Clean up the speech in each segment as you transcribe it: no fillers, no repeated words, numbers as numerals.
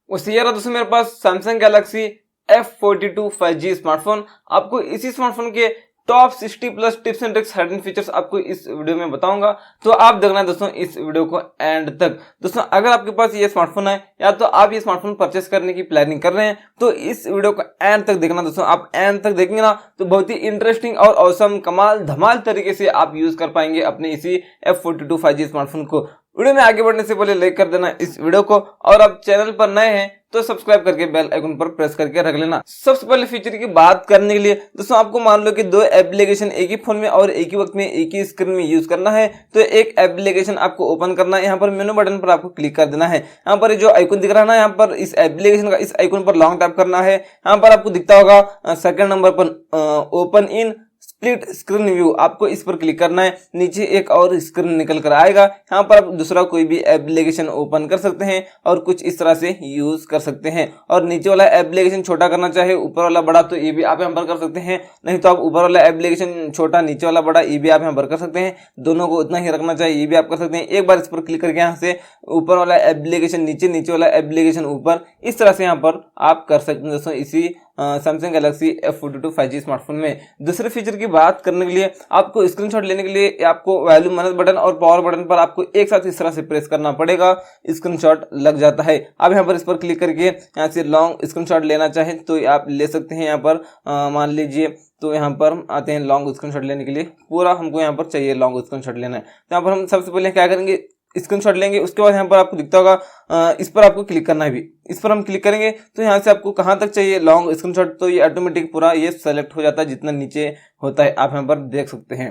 उससे यार दोस्तों मेरे पास Samsung Galaxy F42 5G smartphone. आपको इसी स्मार्टफोन के top 60 plus tips and tricks hidden features आपको इस वीडियो में बताऊंगा, तो आप देखना दोस्तों इस वीडियो को एंड तक। दोस्तों अगर आपके पास ये स्मार्टफोन है या तो आप ये स्मार्टफोन परचेस करने की प्लानिंग कर रहे हैं तो इस वीडियो को एंड तक देखना दोस्तों। आप एंड तक देखेंगे ना तो बहुत ही इंटरेस्टिंग और औसम कमाल धमाल तरीके से आप यूज कर पाएंगे अपने इसी F42 5G स्मार्टफोन को। वीडियो में आगे बढ़ने से पहले लाइक कर देना इस वीडियो को, और आप चैनल पर नए हैं तो सब्सक्राइब करके बेल आइकन पर प्रेस करके रख लेना। सबसे पहले फीचर की बात करने के लिए दोस्तों आपको मान लो कि दो एप्लीकेशन एक ही फोन में और एक ही वक्त में एक ही स्क्रीन में यूज करना है, तो एक एप्लीकेशन आपको ओपन करना है। यहाँ पर मेनू बटन पर आपको क्लिक कर देना है। यहाँ पर जो आइकन दिख रहा है ना, यहाँ पर इस एप्लीकेशन का इस आइकन पर लॉन्ग टैप करना है। यहाँ पर आपको दिखता होगा सेकंड नंबर पर open in split screen view, आपको इस पर क्लिक करना है। नीचे एक और स्क्रीन निकल कर आएगा। यहाँ पर आप दूसरा कोई भी एप्लीकेशन ओपन कर सकते हैं और कुछ इस तरह से यूज कर सकते हैं। और नीचे वाला एप्लीकेशन छोटा करना चाहे ऊपर वाला बड़ा तो ये भी आप यहाँ पर कर सकते हैं, नहीं तो आप ऊपर वाला एप्लीकेशन छोटा नीचे वाला बड़ा ये भी आप यहाँ पर कर सकते हैं। दोनों को उतना ही रखना चाहिए ये भी आप कर सकते हैं। एक बार इस पर क्लिक करके यहाँ से ऊपर वाला एप्लीकेशन नीचे, नीचे वाला एप्लीकेशन ऊपर, इस तरह से यहाँ पर आप कर सकते हैं दोस्तों इसी Samsung Galaxy F42 5G smartphone में। दूसरे फीचर की बात करने के लिए आपको स्क्रीनशॉट लेने के लिए आपको वैल्यू माइनस बटन और पावर बटन पर आपको एक साथ इस तरह से प्रेस करना पड़ेगा, स्क्रीनशॉट लग जाता है। आप यहाँ पर इस पर क्लिक करके यहाँ से लॉन्ग स्क्रीनशॉट लेना चाहें तो आप ले सकते हैं। यहाँ पर मान लीजिए तो यहाँ पर आते हैं लॉन्ग स्क्रीनशॉट लेने के लिए, पूरा हमको यहाँ पर चाहिए लॉन्ग स्क्रीनशॉट लेना है। तो यहाँ पर हम सबसे पहले क्या करेंगे, स्क्रीनशॉट लेंगे। उसके बाद यहाँ पर आपको दिखता होगा इस पर आपको क्लिक करना है भी। इस पर हम क्लिक करेंगे तो यहाँ से आपको कहाँ तक चाहिए लॉन्ग स्क्रीनशॉट, तो ये ऑटोमेटिक पूरा ये सेलेक्ट हो जाता है जितना नीचे होता है। आप यहाँ पर देख सकते हैं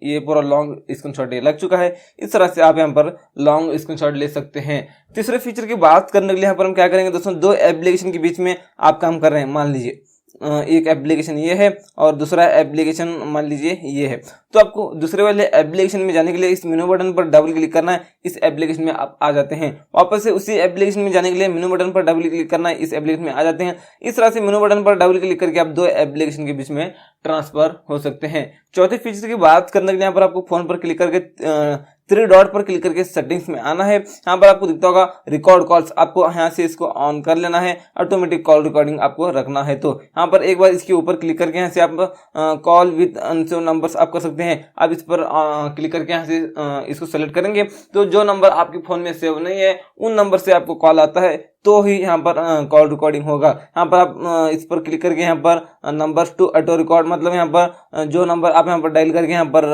ये पूरा लॉन्ग स्क्रीनशॉट ये लग चुका है। इस तरह से आप यहाँ पर लॉन्ग स्क्रीनशॉट ले सकते हैं। तीसरे फीचर की बात करने के लिए यहाँ पर हम क्या करेंगे दोस्तों, दो एप्लीकेशन के बीच में आप काम कर रहे हैं। मान लीजिए एक एप्लीकेशन ये है और दूसरा एप्लीकेशन मान लीजिए ये है, तो आपको दूसरे वाले एप्लीकेशन में जाने के लिए इस मेनू बटन पर डबल क्लिक करना है। इस एप्लीकेशन में आप आ जाते हैं। वापस से उसी एप्लीकेशन में जाने के लिए मेनू बटन पर डबल क्लिक करना है, इस एप्लीकेशन में आ जाते हैं। इस तरह से मेनू बटन पर डबल क्लिक करके आप दो एप्लीकेशन के बीच में ट्रांसफर हो सकते हैं। चौथे फीचर की बात करने के लिए यहाँ पर आपको फोन पर क्लिक करके थ्री डॉट पर क्लिक करके सेटिंग्स में आना है। यहाँ पर आपको दिखता होगा रिकॉर्ड कॉल्स, आपको यहाँ से इसको ऑन कर लेना है। ऑटोमेटिक कॉल रिकॉर्डिंग आपको रखना है, तो यहाँ पर एक बार इसके ऊपर क्लिक करके यहाँ से आप कॉल विद अनसेव नंबर्स आप कर सकते हैं। आप इस पर क्लिक करके यहाँ से इसको सेलेक्ट करेंगे तो जो नंबर आपके फोन में सेव नहीं है उन नंबर से आपको कॉल आता है तो ही यहाँ पर कॉल रिकॉर्डिंग होगा। यहाँ पर आप इस पर क्लिक करके यहाँ पर नंबर्स टू ऑटो रिकॉर्ड, मतलब यहाँ पर जो नंबर आप यहाँ पर डायल करके यहाँ पर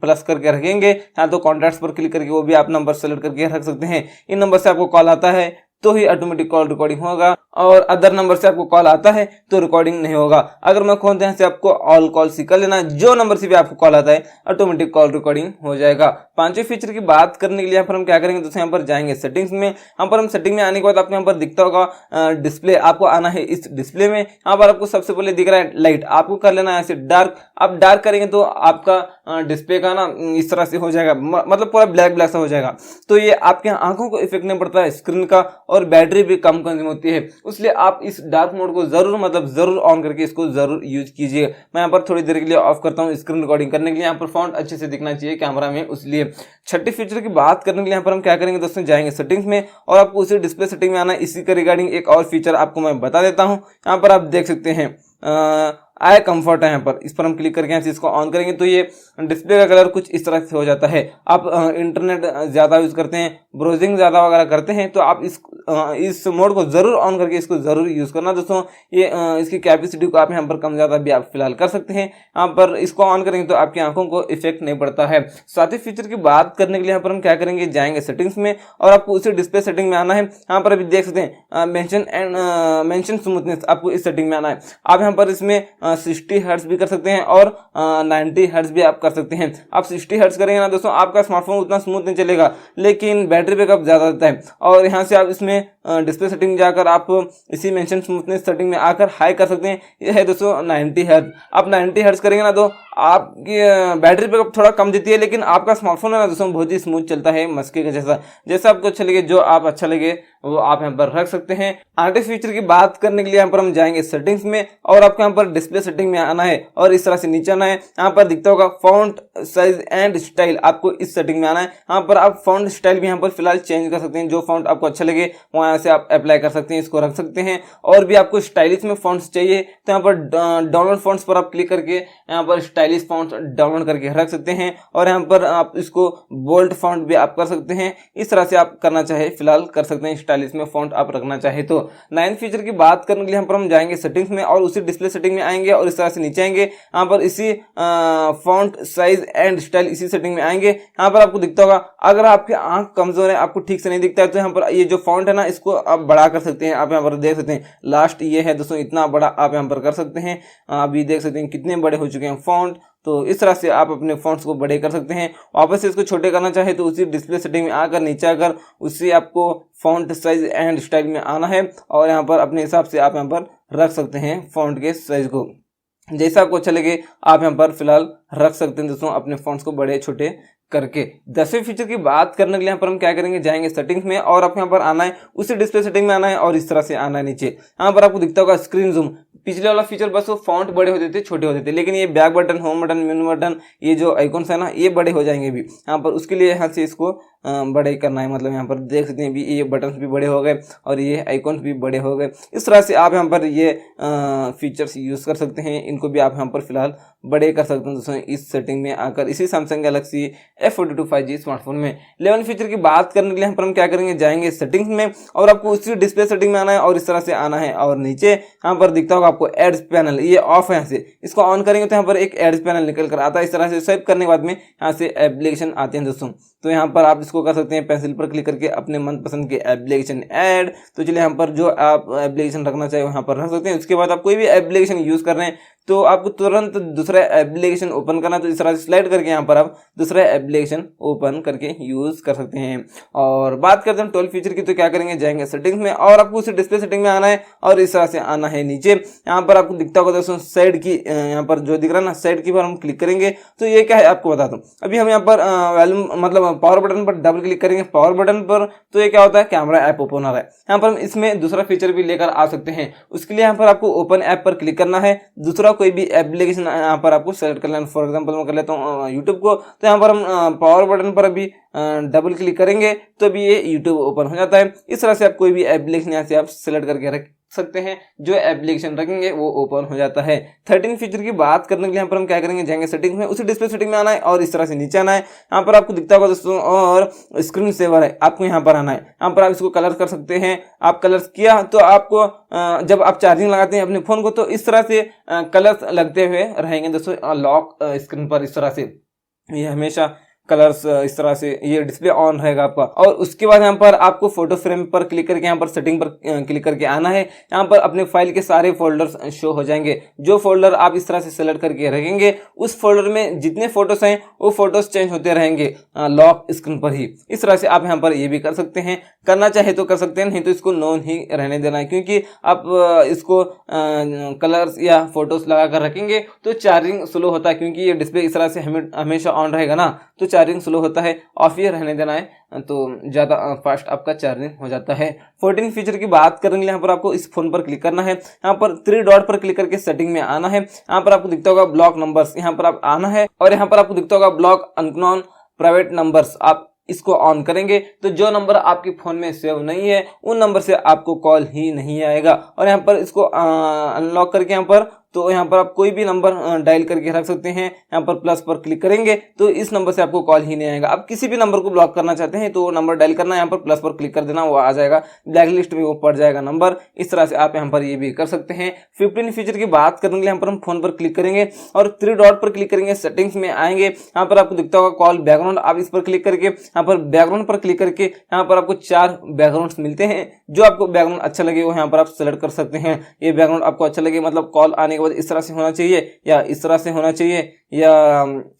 प्लस करके रखेंगे, यहाँ तो कॉन्टैक्ट्स पर क्लिक करके वो भी आप नंबर सेलेक्ट करके रख सकते हैं। इन नंबर से आपको कॉल आता है तो ही ऑटोमेटिक कॉल रिकॉर्डिंग होगा, और अदर नंबर से आपको कॉल आता है तो रिकॉर्डिंग नहीं होगा। अगर मैं खोलते हैं यहाँ से आपको ऑल कॉल्स ही कर लेना, जो नंबर से भी आपको कॉल आता है ऑटोमेटिक कॉल रिकॉर्डिंग हो जाएगा। पांचवें फीचर की बात करने के लिए यहाँ पर हम क्या करेंगे दोस्तों, यहाँ पर जाएंगे सेटिंग्स में। यहाँ पर हम सेटिंग में आने के बाद आपको यहाँ पर दिखता होगा डिस्प्ले, आपको आना है इस डिस्प्ले में। यहाँ पर आपको सबसे पहले दिख रहा है लाइट, आपको कर लेना है ऐसे डार्क। आप डार्क करेंगे तो आपका डिस्प्ले का ना इस तरह से हो जाएगा, मतलब पूरा ब्लैक ब्लैक सा हो जाएगा। तो ये आपके आंखों को इफेक्ट नहीं पड़ता है स्क्रीन का, और बैटरी भी कम कंज्यूम होती है। इसलिए आप इस डार्क मोड को जरूर ऑन करके इसको जरूर यूज कीजिए। मैं यहाँ पर थोड़ी देर के लिए ऑफ करता हूँ स्क्रीन रिकॉर्डिंग करने के लिए। यहाँ पर फॉन्ट अच्छे से दिखना चाहिए कैमरा में, इसलिए। छठी फीचर की बात करने के लिए यहाँ पर हम क्या करेंगे दोस्तों, जाएंगे सेटिंग्स में और आपको उसी डिस्प्ले सेटिंग में आना है। इसी के रिगार्डिंग एक और फीचर आपको मैं बता देता हूँ। यहाँ पर आप देख सकते हैं आई कंफर्ट है, यहाँ पर इस पर हम क्लिक करके यहाँ से इसको ऑन करेंगे तो ये डिस्प्ले का कलर कुछ इस तरह से हो जाता है। आप इंटरनेट ज़्यादा यूज़ करते हैं, ब्राउजिंग ज़्यादा वगैरह करते हैं तो आप इस मोड को ज़रूर ऑन करके इसको ज़रूर यूज़ करना दोस्तों। ये इसकी कैपेसिटी को आप यहाँ पर कम ज़्यादा भी आप फिलहाल कर सकते हैं। यहाँ पर इसको ऑन करेंगे तो आपकी आंखों को इफेक्ट नहीं पड़ता है। साथ ही फीचर की बात करने के लिए यहाँ पर हम क्या करेंगे, जाएंगे सेटिंग्स में और आपको उसी डिस्प्ले सेटिंग में आना है। यहाँ पर अभी देख सकते हैं मेंशन स्मूथनेस, आपको इस सेटिंग में आना है। आप यहाँ पर इसमें 60 हर्ट्ज भी कर सकते हैं और 90 हर्ट्ज भी आप कर सकते हैं। आप 60 हर्ट्ज करेंगे ना दोस्तों, आपका स्मार्टफोन उतना स्मूथ नहीं चलेगा लेकिन बैटरी बैकअप ज़्यादा देता है। और यहाँ से आप इसमें डिस्प्ले सेटिंग जाकर आप इसी मेंशन स्मूथनेस सेटिंग में आकर हाई कर सकते हैं। ये है दोस्तों 90 हर्ट्ज। आप 90 हर्ट्ज करेंगे ना तो आपकी बैटरी बैकअप थोड़ा कम देती है, लेकिन आपका स्मार्टफोन है ना दोस्तों बहुत ही स्मूथ चलता है, मस्के के जैसा। जैसा आपको अच्छा लगे, जो आप अच्छा लगे वो आप यहाँ पर रख सकते हैं। आगे फीचर की बात करने के लिए यहाँ पर हम जाएंगे सेटिंग्स में और आपको यहाँ पर डिस्प्ले सेटिंग में आना है और इस तरह से नीचे आना है। यहाँ पर दिखता होगा फॉन्ट साइज एंड स्टाइल, आपको इस सेटिंग में आना है। यहाँ पर आप फॉन्ट स्टाइल भी यहाँ पर फिलहाल चेंज कर सकते हैं, जो फॉन्ट आपको अच्छा लगे वो यहाँ यहाँ से आप अप्लाई कर सकते हैं, इसको रख सकते हैं। और भी आपको स्टाइलिश में फॉन्ट्स चाहिए तो यहाँ पर डाउनलोड फॉन्ट्स पर आप क्लिक करके यहाँ पर स्टाइलिश फॉन्ट्स डाउनलोड करके रख सकते हैं। और यहाँ पर आप इसको बोल्ड फॉन्ट भी आप कर सकते हैं। इस तरह से आप करना चाहे फिलहाल कर सकते हैं, स्टाइलिश में फॉन्ट आप रखना चाहे तो। 9th फीचर की बात करने के लिए यहाँ पर हम जाएंगे सेटिंग्स में और उसी डिस्प्ले सेटिंग में आएंगे और इस तरह से नीचे आएंगे। यहाँ पर इसी फॉन्ट साइज एंड स्टाइल इसी सेटिंग में आएंगे। यहाँ पर आपको दिखता होगा, अगर आपकी आंख कमजोर है, आपको ठीक से नहीं दिखता है, तो यहाँ पर ये जो फॉन्ट है ना, इसको आप बड़ा कर सकते हैं। आप यहाँ पर देख सकते हैं लास्ट ये है दोस्तों, इतना बड़ा आप यहाँ पर कर सकते हैं। अभी देख सकते हैं कितने बड़े हो चुके हैं फॉन्ट। तो इस तरह से आप अपने फॉन्ट्स को बड़े कर सकते हैं। वापस से इसको छोटे करना चाहे तो उसी डिस्प्ले सेटिंग में आकर नीचे आकर उसी आपको फॉन्ट साइज एंड स्टाइल में आना है और यहाँ पर अपने हिसाब से आप यहाँ पर रख सकते हैं फॉन्ट के साइज को। जैसा आपको अच्छा लगे आप यहाँ पर फिलहाल रख सकते हैं दोस्तों अपने फॉन्ट्स को बड़े छोटे करके। 10वें फीचर की बात करने के लिए यहाँ पर हम क्या करेंगे, जाएंगे सेटिंग्स में और आपको यहाँ पर आना है, उसी डिस्प्ले सेटिंग में आना है और इस तरह से आना है नीचे। यहाँ पर आपको दिखता होगा स्क्रीन जूम। पिछले वाला फीचर बस वो फॉन्ट बड़े होते थे, छोटे होते थे, लेकिन ये बैक बटन, होम बटन, मेनू बटन, ये जो आइकॉन्स है ना, ये बड़े हो जाएंगे भी यहाँ पर। उसके लिए यहाँ से इसको बड़े करना है, मतलब यहाँ पर देख सकते हैं भी ये बटन्स भी बड़े हो गए और ये आइकॉन्स भी बड़े हो गए। इस तरह से आप यहाँ पर ये फीचर्स यूज़ कर सकते हैं, इनको भी आप यहाँ पर फिलहाल बड़े कर सकते हैं दोस्तों इस सेटिंग में आकर, इसी Samsung Galaxy F42 5G smartphone में। 11 फीचर की बात करने के लिए यहाँ पर हम क्या करेंगे, जाएंगे सेटिंग्स में और आपको उसी डिस्प्ले सेटिंग में आना है और इस तरह से आना है और नीचे यहाँ पर दिखता होगा आपको एड्स पैनल, ये ऑफ है। यहाँ से इसको ऑन करेंगे तो यहाँ पर एक एड्स पैनल निकल कर आता है। इस तरह से स्वाइप करने के बाद में यहाँ से एप्लीकेशन आते हैं दोस्तों। तो यहाँ पर आप इसको कर सकते हैं पेंसिल पर क्लिक करके अपने मनपसंद के एप्लीकेशन ऐड। तो चलिए यहाँ पर जो आप एप्लीकेशन रखना चाहे यहाँ पर रख सकते हैं। उसके बाद आप कोई भी एप्लीकेशन यूज़ कर रहे हैं तो आपको तुरंत दूसरा एप्लीकेशन ओपन करना, तो इस तरह से स्लाइड करके यहाँ पर आप दूसरा एप्लीकेशन ओपन करके यूज़ कर सकते हैं। और बात करते हैं 12 फीचर की, तो क्या करेंगे, जाएंगे सेटिंग्स में और आपको उसी डिस्प्ले सेटिंग में आना है और इस तरह से आना है नीचे। यहाँ पर आपको दिखता होगा दोस्तों साइड की, यहाँ पर जो दिख रहा है ना साइड की पर हम क्लिक करेंगे तो ये क्या है आपको बताता हूँ। अभी हम यहाँ पर वॉल्यूम मतलब पावर बटन पर डबल क्लिक करेंगे पावर बटन पर, तो ये क्या होता है, कैमरा ऐप ओपन हो रहा है। यहाँ पर हम इसमें दूसरा फीचर भी लेकर आ सकते हैं। उसके लिए यहाँ पर आपको ओपन ऐप पर क्लिक करना है, दूसरा कोई भी एप्लीकेशन यहाँ पर आपको सेलेक्ट कर लेना। फॉर एग्जांपल मैं कर लेता हूँ यूट्यूब को, तो यहाँ पर हम पावर बटन पर अभी डबल क्लिक करेंगे तो अभी ये यूट्यूब ओपन हो जाता है। इस तरह से आप कोई भी एप्लीकेशन यहाँ से आप सेलेक्ट करके रख सकते हैं, जो एप्लीकेशन रखेंगे वो ओपन हो जाता है। 13 फीचर की बात करने के लिए यहाँ पर हम क्या करेंगे, जाएंगे सेटिंग्स में, उसी डिस्प्ले सेटिंग में आना है और इस तरह से नीचे आना है। यहाँ पर आपको दिखता होगा दोस्तों और स्क्रीन सेवर है, आपको यहाँ पर आना है। यहाँ पर आप इसको कलर कर सकते हैं। आप कलर्स किया तो आपको जब आप चार्जिंग लगाते हैं अपने फोन को तो इस तरह से कलर्स लगते हुए रहेंगे दोस्तों लॉक स्क्रीन पर। इस तरह से ये हमेशा कलर्स इस तरह से ये डिस्प्ले ऑन रहेगा आपका। और उसके बाद यहाँ पर आपको फोटो फ्रेम पर क्लिक करके यहाँ पर सेटिंग पर क्लिक करके आना है। यहाँ पर अपने फाइल के सारे फोल्डर्स शो हो जाएंगे। जो फोल्डर आप इस तरह से सेलेक्ट करके रखेंगे उस फोल्डर में जितने फोटोज हैं वो फोटोज चेंज होते रहेंगे लॉक स्क्रीन पर ही। इस तरह से आप यहाँ पर ये भी कर सकते हैं, करना चाहे तो कर सकते हैं, नहीं तो इसको नॉन ही रहने देना है, क्योंकि आप इसको कलर्स या फोटोज लगा कर रखेंगे तो चार्जिंग स्लो होता है, क्योंकि ये डिस्प्ले इस तरह से हमेशा ऑन रहेगा ना तो चार्जिंग स्लो होता है। ऑफ ही रहने देना है तो ज़्यादा फास्ट आपका चार्जिंग हो जाता है। 14 फीचर की बात करेंगे, यहाँ पर आपको इस फोन पर क्लिक करना है। यहाँ पर 3 डॉट पर क्लिक करके सेटिंग में आना है। यहाँ पर आपको दिखता होगा ब्लॉक नंबर्स, यहाँ पर आप आना है और यहाँ पर आपको दिखता होगा ब्लॉक अननोन प्राइवेट नंबर्स। आप इसको ऑन करेंगे तो जो नंबर आपके फोन में सेव नहीं है उन नंबर से आपको कॉल ही नहीं आएगा। और यहाँ पर इसको अनलॉक करके यहाँ पर तो यहाँ पर आप कोई भी नंबर डायल करके रख सकते हैं। यहाँ पर प्लस पर क्लिक करेंगे तो इस नंबर से आपको कॉल ही नहीं आएगा। आप किसी भी नंबर को ब्लॉक करना चाहते हैं तो नंबर डायल करना, यहाँ पर प्लस पर क्लिक कर देना, वो आ जाएगा, ब्लैक लिस्ट में वो पड़ जाएगा नंबर। इस तरह से आप यहाँ पर ये भी कर सकते हैं। 15 फीचर की बात करने के लिए यहाँ पर हम फोन पर क्लिक करेंगे और 3 डॉट पर क्लिक करेंगे, सेटिंग्स में आएंगे। यहाँ पर आपको दिखता होगा कॉल बैकग्राउंड, आप इस पर क्लिक करके यहाँ पर बैकग्राउंड पर क्लिक करके यहाँ पर आपको 4 बैकग्राउंड्स मिलते हैं। जो आपको बैकग्राउंड अच्छा लगे वो यहाँ पर आप सेलेक्ट कर सकते हैं। ये बैकग्राउंड आपको अच्छा लगे, मतलब कॉल आने के बाद इस तरह से होना चाहिए या इस तरह से होना चाहिए या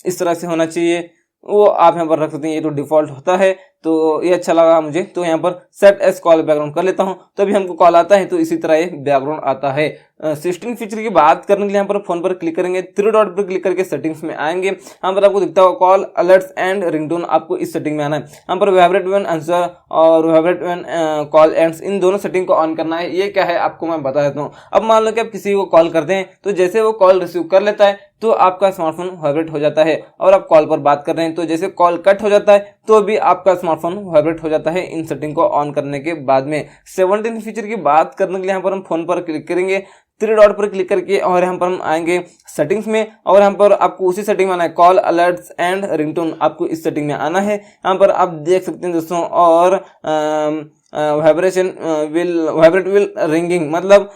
इस तरह से होना चाहिए, वो आप यहाँ पर रख सकते हैं। ये तो डिफॉल्ट होता है तो ये अच्छा लगा मुझे, तो यहाँ पर सेट एज कॉल बैकग्राउंड कर लेता हूँ तो अभी हमको कॉल आता है तो इसी तरह ये बैकग्राउंड आता है। 16 फीचर की बात करने के लिए यहाँ पर फोन पर क्लिक करेंगे, 3 डॉट पर क्लिक करके सेटिंग्स में आएंगे। यहाँ पर आपको दिखता होगा कॉल अलर्ट्स एंड रिंगटोन, आपको इस सेटिंग में आना है। यहाँ पर वाइब्रेट व्हेन आंसर और वाइब्रेट व्हेन कॉल एंड्स, इन दोनों सेटिंग को ऑन करना है। ये क्या है आपको मैं बता देता हूँ। अब मान लो कि आप किसी को कॉल करते हैं तो जैसे वो कॉल रिसीव कर लेता है तो आपका स्मार्टफोन वाइब्रेट हो जाता है। और आप कॉल पर बात कर रहे हैं तो जैसे कॉल कट हो जाता है तो भी आपका स्मार्टफोन वाइब्रेट हो जाता है इन सेटिंग को ऑन करने के बाद में। 17 फीचर की बात करने के लिए यहाँ पर हम फोन पर क्लिक करेंगे, 3 डॉट पर क्लिक करके और यहाँ पर हम आएंगे सेटिंग्स में, और यहाँ पर आपको उसी सेटिंग में आना है, कॉल अलर्ट्स एंड रिंगटोन, आपको इस सेटिंग में आना है। यहाँ पर आप देख सकते हैं दोस्तों, और वाइब्रेट विल रिंगिंग, मतलब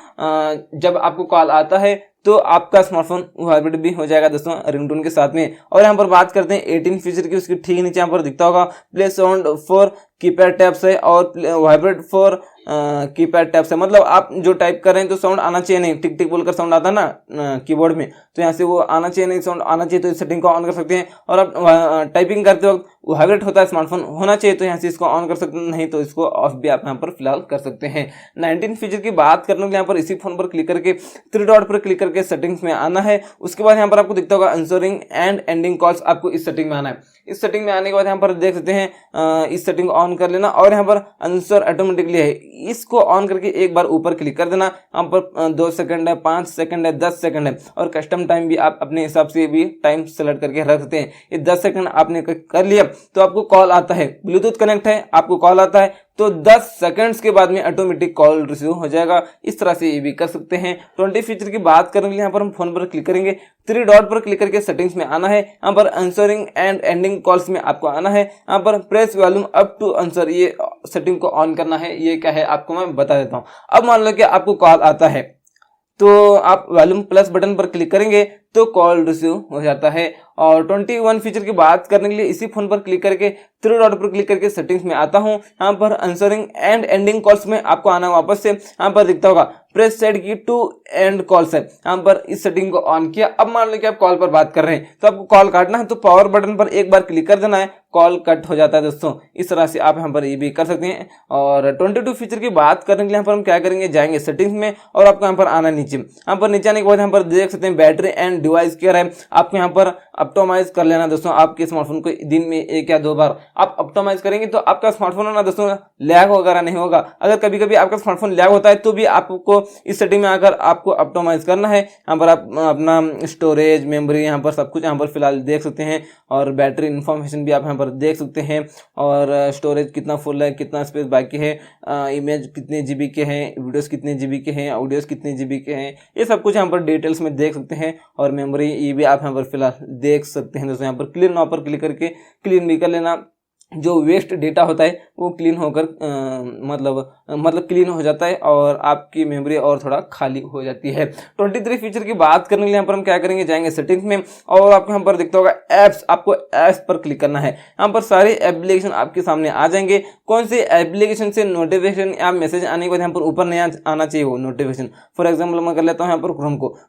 जब आपको कॉल आता है तो आपका स्मार्टफोन वाइब्रेट भी हो जाएगा दोस्तों रिंगटोन के साथ में। और यहाँ पर बात करते हैं 18 फीचर की, उसके ठीक नीचे यहाँ पर दिखता होगा play sound for keypad taps है और वाइब्रेट फॉर कीपैड टैप्स है, मतलब आप जो टाइप कर रहे हैं तो साउंड आना चाहिए, नहीं टिक टिक बोलकर साउंड आता है ना कीबोर्ड में, तो यहाँ से वो आना चाहिए, नहीं साउंड आना चाहिए, तो इस सेटिंग को ऑन कर सकते हैं। और आप टाइपिंग करते वक्त वाइब्रेट होता है स्मार्टफोन होना चाहिए, तो यहाँ से इसको ऑन कर सकते हैं, नहीं तो इसको ऑफ भी आप यहाँ पर फिलहाल कर सकते हैं। 19 फीचर की बात करने के लिए यहाँ पर इसी फोन पर क्लिक करके 3 डॉट पर क्लिक करके सेटिंग्स में आना है। उसके बाद यहाँ पर आपको दिखता होगा आंसरिंग एंड एंडिंग कॉल्स, आपको इस सेटिंग में आना है। इस सेटिंग में आने के बाद यहाँ पर देख सकते हैं इस सेटिंग को ऑन कर लेना, और यहाँ पर आंसर ऑटोमेटिकली है, इसको ऑन करके एक बार ऊपर क्लिक कर देना। यहाँ पर 2 सेकंड है, 5 सेकंड है, 10 सेकंड है, और कस्टम टाइम भी आप अपने हिसाब से भी टाइम सेलेक्ट करके रख सकते हैं। ये 10 सेकंड आपने कर लिया तो आपको कॉल आता है, ब्लूटूथ कनेक्ट है, आपको कॉल आता है तो 10 सेकंड्स के बाद में ऑटोमेटिक कॉल रिसीव हो जाएगा। इस तरह से ये भी कर सकते हैं। 20 फीचर की बात करने के लिए यहाँ पर हम फोन पर क्लिक करेंगे, 3 डॉट पर क्लिक करके सेटिंग्स में आना है। यहाँ पर आंसरिंग एंड एंडिंग कॉल्स में आपको आना है। यहाँ पर press volume up to answer, ये सेटिंग को ऑन करना है। ये क्या है आपको मैं बता देता हूँ। अब मान लो कि आपको कॉल आता है तो आप वॉल्यूम प्लस बटन पर क्लिक करेंगे तो कॉल रिसीव हो जाता है। और 21 फीचर की बात करने के लिए इसी फोन पर क्लिक करके 3 डॉट पर क्लिक करके सेटिंग्स में आता हूं। यहाँ पर आंसरिंग एंड एंडिंग कॉल्स में आपको आना वापस से, यहाँ पर दिखता होगा प्रेस सेट की टू एंड कॉल्स है, यहाँ पर इस सेटिंग को ऑन किया। अब मान लो कि आप कॉल पर बात कर रहे हैं तो आपको कॉल काटना है तो पावर बटन पर एक बार क्लिक कर देना है, कॉल कट हो जाता है दोस्तों। इस तरह से आप यहाँ पर ये भी कर सकते हैं। और 22 फीचर की बात करने के लिए यहाँ पर हम क्या करेंगे, जाएंगे सेटिंग्स में और आपको यहाँ पर आना नीचे। यहाँ पर नीचे आने के बाद यहाँ पर देख सकते हैं बैटरी एंड डिवाइस केयर है, आपको यहाँ पर ऑप्टिमाइज कर लेना दोस्तों। आपके स्मार्टफोन को दिन में 1 या 2 बार आप ऑप्टिमाइज करेंगे तो आपका स्मार्टफोन है ना दोस्तों लैग वगैरह नहीं होगा। अगर कभी कभी आपका स्मार्टफोन लैग होता है तो भी आपको इस सेटिंग में आकर आपको ऑप्टिमाइज करना है। यहाँ पर आप अपना स्टोरेज, मेमोरी, यहाँ पर सब कुछ यहाँ पर फिलहाल देख सकते हैं, और बैटरी इन्फॉर्मेशन भी आप यहाँ पर देख सकते हैं, और स्टोरेज कितना फुल है, कितना स्पेस बाकी है, इमेज कितने जीबी के हैं, वीडियोस कितने जीबी के हैं, ऑडियोस कितने जीबी के हैं, ये सब कुछ यहाँ पर डिटेल्स में देख सकते हैं। और मेमोरी ये भी आप यहाँ पर फिलहाल देख सकते हैं दोस्तों। यहाँ पर क्लीन नाउ पर क्लिक करके क्लीन भी कर लेना, जो वेस्ट डेटा होता है वो क्लीन होकर मतलब क्लीन हो जाता है और आपकी मेमोरी और थोड़ा खाली हो जाती है। 23 फीचर की बात करने के लिए यहाँ पर हम क्या करेंगे, जाएंगे सेटिंग्स में और आपको यहाँ पर दिखता होगा ऐप्स, आपको ऐप्स पर क्लिक करना है। यहाँ पर सारे एप्लीकेशन आपके सामने आ जाएंगे। कौन से एप्लीकेशन से नोटिफिकेशन या मैसेज आने के बाद यहाँ पर ऊपर नहीं आना चाहिए वो नोटिफिकेशन। फॉर एग्जाम्पल मैं कर लेता हूँ यहाँ पर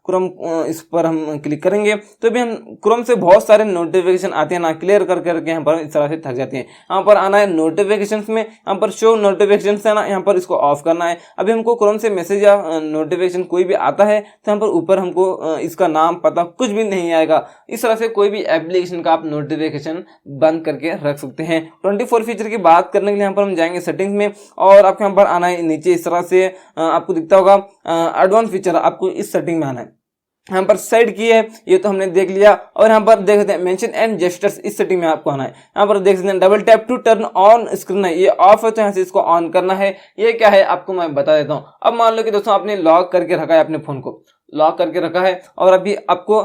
क्रोम इस पर हम क्लिक करेंगे तो भी हम क्रोम से बहुत सारे नोटिफिकेशन आते हैं ना, क्लियर करके यहाँ पर इस तरह से थक जाते हैं। यहाँ पर आना है नोटिफिकेशंस में, यहाँ पर शो नोटिफिकेशंस है ना, यहाँ पर इसको ऑफ करना है। अभी हमको क्रोम से मैसेज या नोटिफिकेशन कोई भी आता है तो यहाँ पर ऊपर हमको इसका नाम पता कुछ भी नहीं आएगा। इस तरह से कोई भी एप्लीकेशन का आप नोटिफिकेशन बंद करके रख सकते हैं। 24 फीचर की बात करने के लिए यहाँ पर हम जाएंगे सेटिंग्स में और आपको यहाँ पर आना है नीचे। इस तरह से आपको दिखता होगा एडवांस फीचर, आपको इस सेटिंग में आना है। यहाँ पर सेट की है ये तो हमने देख लिया। और यहाँ पर देख सकते हैं मेंशन एंड जेस्चर्स, इस सेटिंग में आपको आना है। यहाँ पर देख सकते हैं double tap to turn on screen है, ये ऑफ है तो यहाँ से इसको ऑन करना है। ये क्या है आपको मैं बता देता हूँ। अब मान लो कि दोस्तों आपने लॉक करके रखा है, अपने फोन को लॉक करके रखा है और अभी आपको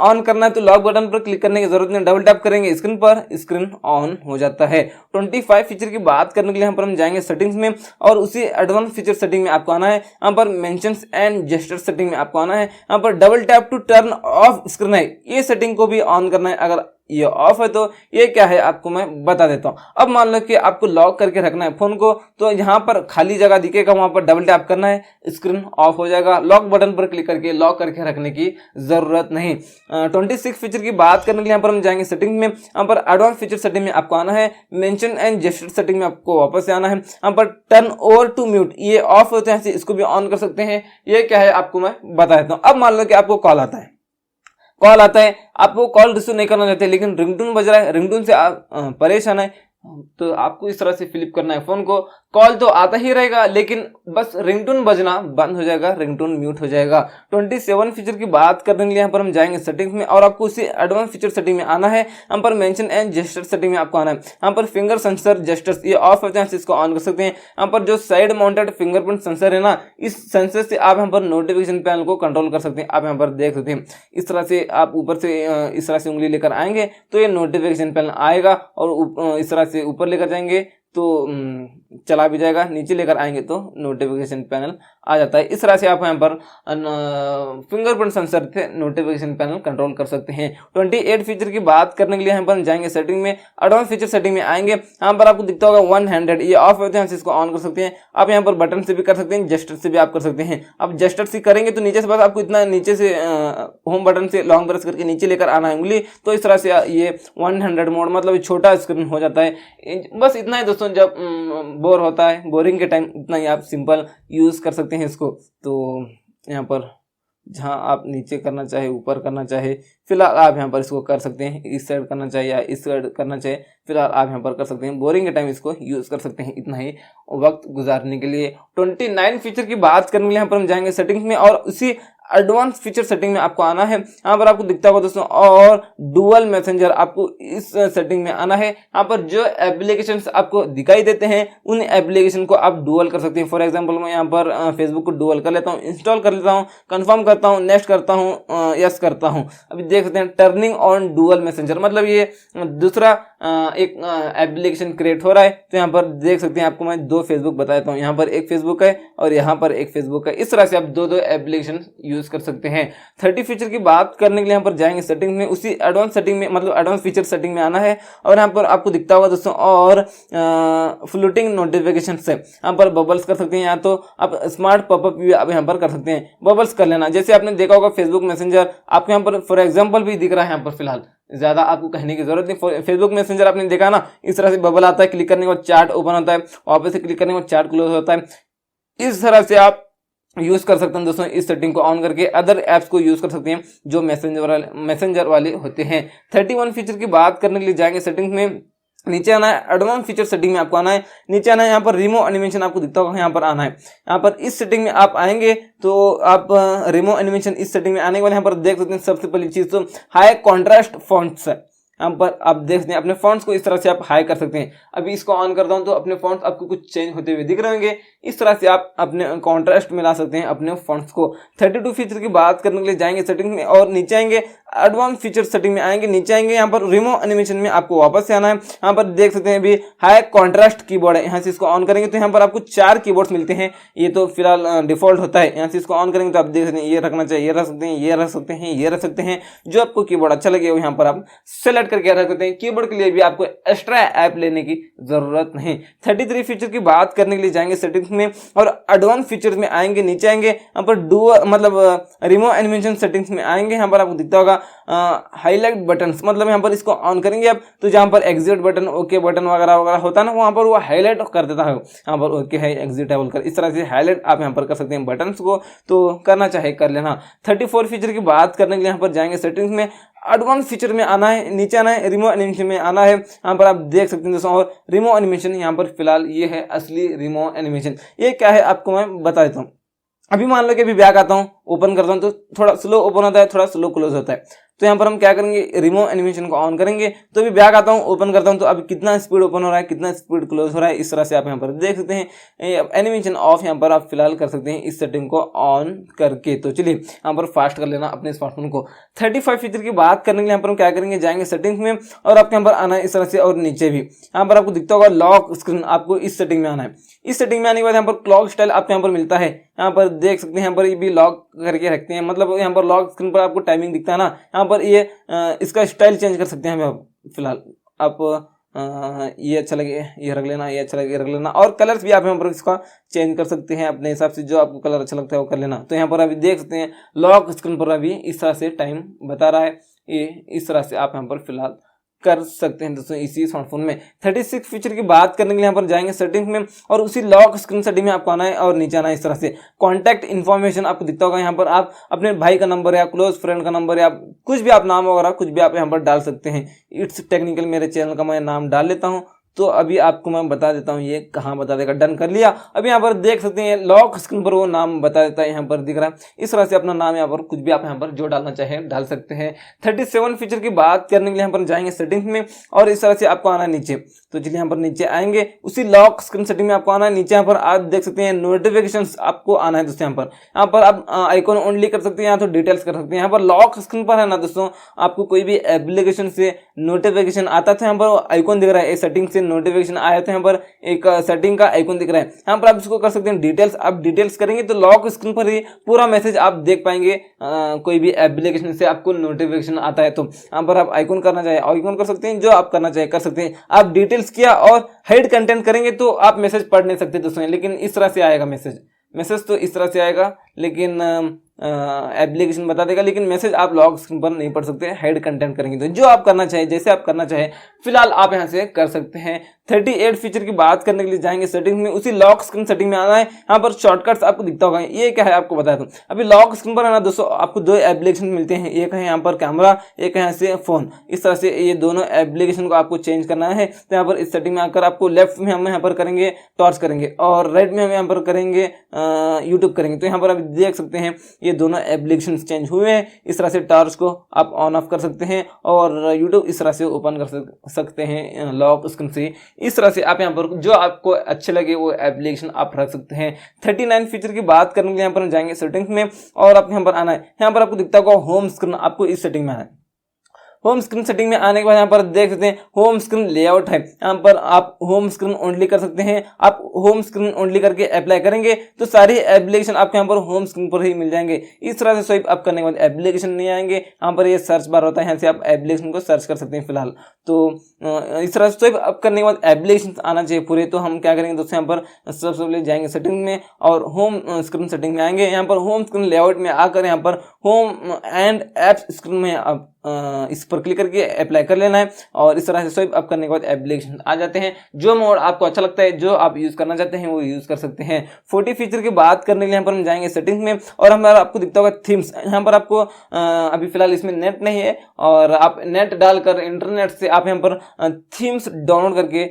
ऑन करना है तो लॉक बटन पर क्लिक करने की जरूरत नहीं, डबल टैप करेंगे स्क्रीन पर, स्क्रीन ऑन हो जाता है। 25 फीचर की बात करने के लिए यहाँ पर हम जाएंगे सेटिंग्स में और उसी एडवांस फीचर सेटिंग में आपको आना है। यहाँ पर मेंशंस एंड जेस्चर सेटिंग में आपको आना है। यहाँ पर double tap to turn off screen है, ये सेटिंग को भी ऑन करना है। अगर ये ऑफ है तो ये क्या है आपको मैं बता देता हूँ। अब मान लो कि आपको लॉक करके रखना है फोन को, तो यहाँ पर खाली जगह दिखेगा, वहां पर डबल टैप करना है, स्क्रीन ऑफ हो जाएगा। लॉक बटन पर क्लिक करके लॉक करके रखने की जरूरत नहीं। 26 फीचर की बात करने के लिए यहाँ पर हम जाएंगे सेटिंग में। यहाँ पर एडवांस फीचर सेटिंग में आपको आना है। मेंशन एंड जेस्चर सेटिंग में आपको वापस से आना है। यहाँ पर टर्न ओवर टू म्यूट, ये ऑफ होते हैं, इसको भी ऑन कर सकते हैं। ये क्या है आपको मैं बता देता हूँ। अब मान लो कि आपको कॉल आता है, आपको कॉल रिसीव नहीं करना चाहते लेकिन रिंगटोन बज रहा है, रिंगटोन से आप परेशान है, तो आपको इस तरह से फ्लिप करना है फोन को। कॉल तो आता ही रहेगा लेकिन बस रिंगटोन बजना बंद हो जाएगा, रिंगटोन म्यूट हो जाएगा। 27 फीचर की बात करने के लिए यहाँ पर हम जाएंगे सेटिंग्स में और आपको उसी एडवांस फीचर सेटिंग में आना है। यहाँ पर मेंशन एंड जेस्चर सेटिंग में आपको आना है। यहाँ पर फिंगर सेंसर जेस्चर्स ये ऑफ होते हैं, इसको ऑन कर सकते हैं। यहाँ पर जो साइड माउंटेड फिंगरप्रिंट सेंसर है ना, इस सेंसर से आप यहाँ पर नोटिफिकेशन पैनल को कंट्रोल कर सकते हैं। आप यहाँ पर देख सकते हैं इस तरह से आप ऊपर से इस तरह से उंगली लेकर आएंगे तो ये नोटिफिकेशन पैनल आएगा और इस तरह से ऊपर लेकर जाएंगे तो चला भी जाएगा, नीचे लेकर आएंगे तो नोटिफिकेशन पैनल आ जाता है। इस तरह से आप यहाँ पर फिंगरप्रिंट सेंसर से नोटिफिकेशन पैनल कंट्रोल कर सकते हैं। 28 फीचर की बात करने के लिए यहाँ पर जाएंगे सेटिंग में, एडवांस फीचर सेटिंग में आएंगे। यहाँ पर आपको दिखता होगा 1 हैंडेड, ये ऑफ होते हैं, इसको ऑन कर सकते हैं। आप यहाँ पर बटन से भी कर सकते हैं, जेस्टर से भी आप कर सकते हैं। आप जेस्टर से करेंगे तो नीचे से बस आपको इतना नीचे से होम बटन से लॉन्ग प्रेस करके नीचे लेकर आना है उंगली, तो इस तरह से ये 1 हैंडेड मोड मतलब छोटा स्क्रीन हो जाता है। बस इतना ही दोस्तों, जब बोर होता है, बोरिंग के टाइम इतना ही आप सिंपल यूज कर सकते हैं इसको। तो यहाँ पर जहाँ आप नीचे करना चाहे, ऊपर करना चाहे, फिलहाल आप यहाँ पर इसको कर सकते हैं। इस साइड करना चाहिए या इस साइड करना चाहिए, फिलहाल आप यहाँ पर कर सकते हैं। बोरिंग के टाइम इसको यूज कर सकते हैं, इतना ही वक्त गुजारने के लिए। 29 फीचर की बात करने के लिए यहाँ पर हम जाएंगे सेटिंग्स में और उसी एडवांस फीचर सेटिंग में आपको आना है। यहाँ पर आपको दिखता होगा दोस्तों और डुअल मैसेंजर, आपको इस सेटिंग में आना है। यहाँ पर जो एप्लीकेशंस आपको दिखाई देते हैं उन एप्लीकेशन को आप डुअल कर सकते हैं। फॉर एग्जांपल मैं यहाँ पर फेसबुक को डुअल कर लेता हूँ, इंस्टॉल कर लेता हूँ, कंफर्म करता हूँ, नेक्स्ट करता हूँ, यस करता हूँ। अभी देख सकते हैं टर्निंग ऑन डुअल मैसेंजर, मतलब ये दूसरा एक एप्लीकेशन क्रिएट हो रहा है। तो यहाँ पर देख सकते हैं, आपको मैं 2 फेसबुक बताता हूँ। यहाँ पर एक फेसबुक है और यहाँ पर एक फेसबुक है। इस तरह से आप 2 एप्लीकेशन यूज कर सकते हैं। 30 फीचर की बात करने के लिए यहाँ पर जाएंगे सेटिंग में, उसी एडवांस सेटिंग में मतलब एडवांस फीचर सेटिंग में आना है और यहाँ पर आपको दिखता होगा दोस्तों और फ्लोटिंग नोटिफिकेशन से यहाँ पर बबल्स कर सकते हैं, या तो आप स्मार्ट पॉपअप भी आप यहाँ पर कर सकते हैं। बबल्स कर लेना, जैसे आपने देखा होगा फेसबुक मैसेंजर आपको यहाँ पर फॉर एग्जाम्पल भी दिख रहा है। यहाँ पर फिलहाल ज्यादा आपको कहने की जरूरत नहीं। फेसबुक मैसेंजर आपने देखा ना, इस तरह से बबल आता है, क्लिक करने के बाद चैट ओपन होता है, वापस से क्लिक करने के बाद चैट क्लोज होता है। इस तरह से आप यूज कर सकते हैं दोस्तों। इस सेटिंग को ऑन करके अदर एप्स को यूज कर सकते हैं जो मैसेंजर वाले होते हैं। 31 फीचर की बात करने के लिए जाएंगे सेटिंग्स में, नीचे आना है, एडवांस फीचर सेटिंग में आपको आना है, नीचे आना है। यहाँ पर रिमो एनिमेशन आपको दिखता होगा, यहाँ पर आना है। यहाँ पर इस सेटिंग में आप आएंगे तो आप रिमो एनिमेशन इस सेटिंग में आने के बाद यहाँ पर देख सकते हैं सबसे पहली चीज तो हाई कॉन्ट्रास्ट फॉन्ट्स है। यहाँ पर आप देख सकते हैं अपने फॉन्ट्स को इस तरह से आप हाई कर सकते हैं। अभी इसको ऑन करता हूं तो अपने फॉन्ट्स आपको कुछ चेंज होते हुए दिख रहे होंगे। इस तरह से आप अपने कॉन्ट्रास्ट मिला सकते हैं अपने फॉन्ट्स को। 32 फीचर की बात करने के लिए जाएंगे सेटिंग में और नीचे आएंगे, एडवांस फीचर सेटिंग में आएंगे, नीचे आएंगे, यहाँ पर रिमो एनिमेशन में आपको वापस से आना है। यहाँ पर देख सकते हैं अभी हाई कॉन्ट्रास्ट कीबोर्ड है, यहाँ से इसको ऑन करेंगे तो यहाँ पर आपको 4 कीबोर्ड्स मिलते हैं। ये तो फिलहाल डिफॉल्ट होता है। यहाँ से इसको ऑन करेंगे तो आप देख सकते हैं ये रखना चाहिए, ये रख सकते हैं, ये रख सकते हैं, ये रख सकते हैं। जो आपको कीबोर्ड अच्छा लगे वो यहाँ पर आप सेलेक्ट करके रख सकते हैं। कीबोर्ड के लिए भी आपको एक्स्ट्रा ऐप लेने की जरूरत नहीं। 33 फीचर की बात करने के लिए जाएंगे सेटिंग्स में और एडवांस फीचर्स में आएंगे, नीचे आएंगे, यहाँ पर डुअल मतलब रिमो एनिमेशन सेटिंग्स में आएंगे। यहाँ पर आपको दिखता होगा हाईलाइट बटन्स, मतलब यहाँ पर इसको ऑन करेंगे आप तो जहाँ पर एग्जिट बटन, ओके बटन वगैरह वगैरह होता है ना, वहाँ पर वो हाईलाइट कर देता है। यहाँ पर ओके है, एग्जिट है बोलकर इस तरह से हाईलाइट आप यहाँ पर कर सकते हैं बटन्स को, तो करना चाहे कर लेना। 34 फीचर की बात करने के लिए यहाँ पर जाएंगे सेटिंग्स में, एडवांस फीचर में आना है, नीचे आना है, रिमो एनिमेशन में आना है। यहाँ पर आप देख सकते हैं दोस्तों और रिमो एनिमेशन यहाँ पर फिलहाल ये है असली रिमो एनिमेशन। ये क्या है आपको मैं बता देता हूँ। अभी मान लो कि अभी बैक आता हूँ, ओपन करता हूँ तो थोड़ा स्लो ओपन होता है, थोड़ा स्लो क्लोज होता है। तो यहाँ पर हम क्या करेंगे, रिमो एनिमेशन को ऑन करेंगे तो अभी बैक आता हूँ, ओपन करता हूँ तो अभी कितना स्पीड ओपन हो रहा है, कितना स्पीड क्लोज हो रहा है, इस तरह से आप यहाँ पर देख सकते हैं। एनिमेशन ऑफ यहाँ पर आप फिलहाल कर सकते हैं इस सेटिंग को ऑन करके। तो चलिए यहाँ पर फास्ट कर लेना अपने स्मार्टफोन को। 35 फीचर की बात करने के लिए यहाँ पर हम क्या करेंगे, जाएंगे सेटिंग्स में और आपके यहाँ पर आना है इस तरह से और नीचे भी यहाँ पर आपको दिखता होगा लॉक स्क्रीन, आपको इस सेटिंग में आना है। इस सेटिंग में आने के बाद यहाँ पर क्लॉक स्टाइल आपको यहाँ पर मिलता है। यहाँ पर देख सकते हैं यहाँ पर ये भी लॉक करके रखते हैं, मतलब यहाँ पर लॉक स्क्रीन पर आपको टाइमिंग दिखता है ना, यहाँ पर ये इसका स्टाइल चेंज कर सकते हैं। आप फिलहाल आप ये अच्छा लगे ये रख लेना, ये अच्छा लगे ये रख लेना, और कलर्स भी आप यहाँ पर इसका चेंज कर सकते हैं अपने हिसाब से, जो आपको कलर अच्छा लगता है वो कर लेना। तो यहाँ पर अभी देख सकते हैं लॉक स्क्रीन पर अभी इस तरह से टाइम बता रहा है। ये इस तरह से आप यहाँ पर फिलहाल कर सकते हैं दोस्तों इसी स्मार्टफोन में। 36 फीचर की बात करने के लिए यहाँ पर जाएंगे सेटिंग्स में और उसी लॉक स्क्रीन सेटिंग में आपको आना है और नीचे आना है इस तरह से। कॉन्टैक्ट इन्फॉर्मेशन आपको दिखता होगा, यहाँ पर आप अपने भाई का नंबर या क्लोज फ्रेंड का नंबर या कुछ भी आप नाम वगैरह कुछ भी आप यहाँ पर डाल सकते हैं। इट्स टेक्निकल मेरे चैनल का मैं नाम डाल लेता हूँ तो अभी आपको मैं बता देता हूँ ये कहाँ बता देगा। डन कर लिया। अभी यहाँ पर देख सकते हैं लॉक स्क्रीन पर वो नाम बता देता है, यहाँ पर दिख रहा है। इस तरह से अपना नाम यहाँ पर कुछ भी आप यहाँ पर जो डालना चाहे डाल सकते हैं। 37 फीचर की बात करने के लिए यहाँ पर जाएंगे सेटिंग्स में और इस तरह से आपको आना है नीचे। तो चलिए यहाँ पर नीचे आएंगे, उसी लॉक स्क्रीन सेटिंग में आपको आना है नीचे। यहाँ पर आप देख सकते हैं नोटिफिकेशंस आपको आना है दोस्तों। यहाँ पर आप आइकॉन ओनली कर सकते हैं या तो डिटेल्स कर सकते हैं। यहाँ पर लॉक स्क्रीन पर है ना दोस्तों, आपको कोई भी एप्लीकेशन से नोटिफिकेशन आता था, यहाँ पर आइकॉन दिख रहा है, सेटिंग से नोटिफिकेशन आया था, यहाँ पर एक सेटिंग का आइकॉन दिख रहा है। यहाँ पर आप इसको कर सकते हैं डिटेल्स। आप डिटेल्स करेंगे तो लॉक स्क्रीन पर ही पूरा मैसेज आप देख पाएंगे। कोई भी एप्लीकेशन से आपको नोटिफिकेशन आता है तो यहाँ पर आप आइकॉन करना चाहे आइकॉन कर सकते हैं, जो आप करना चाहे कर सकते हैं। आप डिटेल्स किया और हाइड कंटेंट करेंगे तो आप मैसेज पढ़ नहीं सकते दोस्तों, लेकिन इस तरह से आएगा मैसेज तो इस तरह से आएगा, लेकिन एप्लीकेशन बता देगा, लेकिन मैसेज आप लॉक स्क्रीन पर नहीं पढ़ सकते हैं। हाइड कंटेंट करेंगे तो जो आप करना चाहे, जैसे आप करना चाहे फिलहाल आप यहां से कर सकते हैं। 38 फीचर की बात करने के लिए जाएंगे सेटिंग में, उसी लॉक स्क्रीन सेटिंग में आना है। यहाँ पर शॉर्टकट्स आपको दिखता होगा, ये क्या है आपको बता दूं। अभी लॉक स्क्रीन पर है ना दोस्तों, आपको दो एप्लीकेशन मिलते हैं, एक है यहाँ पर कैमरा, एक है यहाँ से फोन। इस तरह से ये दोनों एप्लीकेशन को आपको चेंज करना है। तो यहाँ पर इस सेटिंग में आकर आपको लेफ्ट में हम यहाँ पर करेंगे टॉर्च करेंगे और राइट में हम यहाँ पर करेंगे यूट्यूब करेंगे। तो यहाँ पर आप देख सकते हैं ये दोनों एप्लीकेशन चेंज हुए हैं। इस तरह से टॉर्च को आप ऑन ऑफ कर सकते हैं और यूट्यूब इस तरह से ओपन कर सकते हैं लॉक स्क्रीन से। इस तरह से आप यहाँ पर जो आपको अच्छे लगे वो एप्लीकेशन आप रख सकते हैं। 39 फीचर की बात करने के लिए यहाँ पर जाएंगे सेटिंग्स में और आप यहाँ पर आना है। यहाँ पर आपको दिखता होगा होम स्क्रीन, आपको इस सेटिंग में आना है। होम स्क्रीन सेटिंग में आने के बाद यहाँ पर देख सकते हैं होम स्क्रीन लेआउट है, यहाँ पर आप होम स्क्रीन ओनली कर सकते हैं। आप होम स्क्रीन ओनली करके अप्लाई करेंगे तो सारी एप्लीकेशन आपके यहाँ पर होम स्क्रीन पर ही मिल जाएंगे। इस तरह से स्वाइप अप करने के बाद एप्लीकेशन नहीं आएंगे। यहाँ पर ये सर्च बार होता है, यहाँ से आप एप्लीकेशन को सर्च कर सकते हैं फिलहाल। तो इस तरह से स्वाइप अप करने के बाद एप्लीकेशन आना चाहिए पूरे। तो हम क्या करेंगे दोस्तों, यहाँ पर सबसे पहले जाएंगे सेटिंग में और होम स्क्रीन सेटिंग में आएंगे। यहाँ पर होम स्क्रीन लेआउट में आकर यहाँ पर होम एंड एप्स स्क्रीन में आप इस पर क्लिक करके अप्लाई कर लेना है और इस तरह से स्वाइप अप करने के बाद एप्लीकेशन आ जाते हैं। जो मोड आपको अच्छा लगता है, जो आप यूज करना चाहते हैं वो यूज कर सकते हैं। 40 फीचर की बात करने के लिए यहाँ पर हम जाएंगे सेटिंग्स में और हमारा आपको दिखता होगा थीम्स। यहाँ पर आपको अभी फिलहाल इसमें नेट नहीं है और आप नेट डालकर इंटरनेट से आप यहाँ पर थीम्स डाउनलोड करके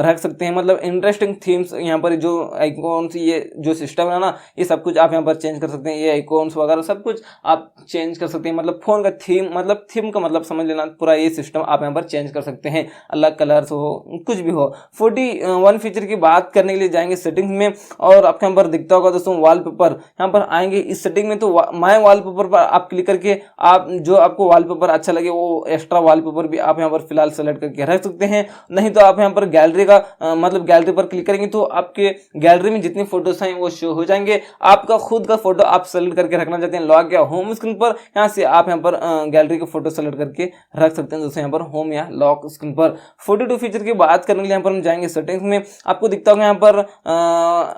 रख सकते हैं। मतलब इंटरेस्टिंग थीम्स यहाँ पर जो आइकॉन्स, ये जो सिस्टम है ना, ये सब कुछ आप यहाँ पर चेंज कर सकते हैं। ये आइकॉन्स वगैरह सब कुछ आप चेंज कर सकते हैं। मतलब फोन का थीम, मतलब थीम का मतलब समझ लेना, पूरा ये सिस्टम आप यहाँ पर चेंज कर सकते हैं, अलग कलर्स हो कुछ भी हो। 41 फीचर की बात करने के लिए जाएंगे सेटिंग्स में और आपके यहाँ पर दिखता होगा दोस्तों वॉलपेपर। यहाँ पर आएंगे इस सेटिंग में तो माय वॉलपेपर पर आप क्लिक करके आप जो आपको वॉलपेपर अच्छा लगे वो एक्स्ट्रा वॉलपेपर भी आप यहाँ पर फिलहाल सेलेक्ट करके रख सकते हैं। नहीं तो आप यहाँ पर गैलरी का मतलब गैलरी पर क्लिक करेंगे तो आपके गैलरी में जितनी फोटोज हैं वो शो हो जाएंगे। आपका खुद का फोटो आप सेलेक्ट करके रखना चाहते हैं, लॉग या होम स्क्रीन पर, यहाँ से आप यहाँ पर गैलरी का फोटो सेलेक्ट करके रख सकते हैं दोस्तों यहाँ पर होम या लॉक स्क्रीन पर। 42 फीचर की बात करने के लिए यहाँ पर हम जाएंगे सेटिंग्स में। आपको दिखता होगा यहाँ पर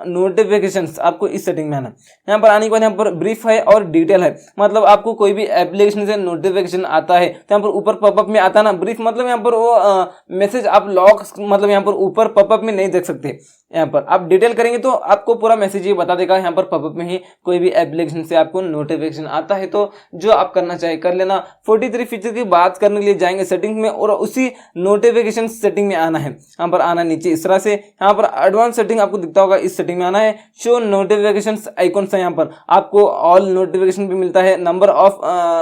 नोटिफिकेशंस, आपको इस सेटिंग में आना। यहाँ पर आने के बाद यहाँ पर ब्रीफ है और डिटेल है, मतलब आपको कोई भी एप्लीकेशन से नोटिफिकेशन आता है तो यहाँ पर ऊपर पॉपअप में आता है ना ब्रीफ, मतलब यहाँ पर वो मैसेज आप लॉक मतलब यहाँ पर ऊपर पॉपअप में नहीं देख सकते। यहाँ पर आप डिटेल करेंगे तो आपको पूरा मैसेज ये बता देगा। यहाँ पर पॉपअप में ही कोई भी एप्लीकेशन से आपको नोटिफिकेशन आता है तो जो आप करना चाहे कर लेना। 43 फीचर की बात करने के लिए जाएंगे सेटिंग में और उसी नोटिफिकेशन सेटिंग में आना है। यहाँ पर आना नीचे इस तरह से, यहाँ पर एडवांस सेटिंग आपको दिखता होगा, इस सेटिंग में आना है। शो नोटिफिकेशन आइकॉन से यहाँ पर आपको ऑल नोटिफिकेशन भी मिलता है, नंबर ऑफ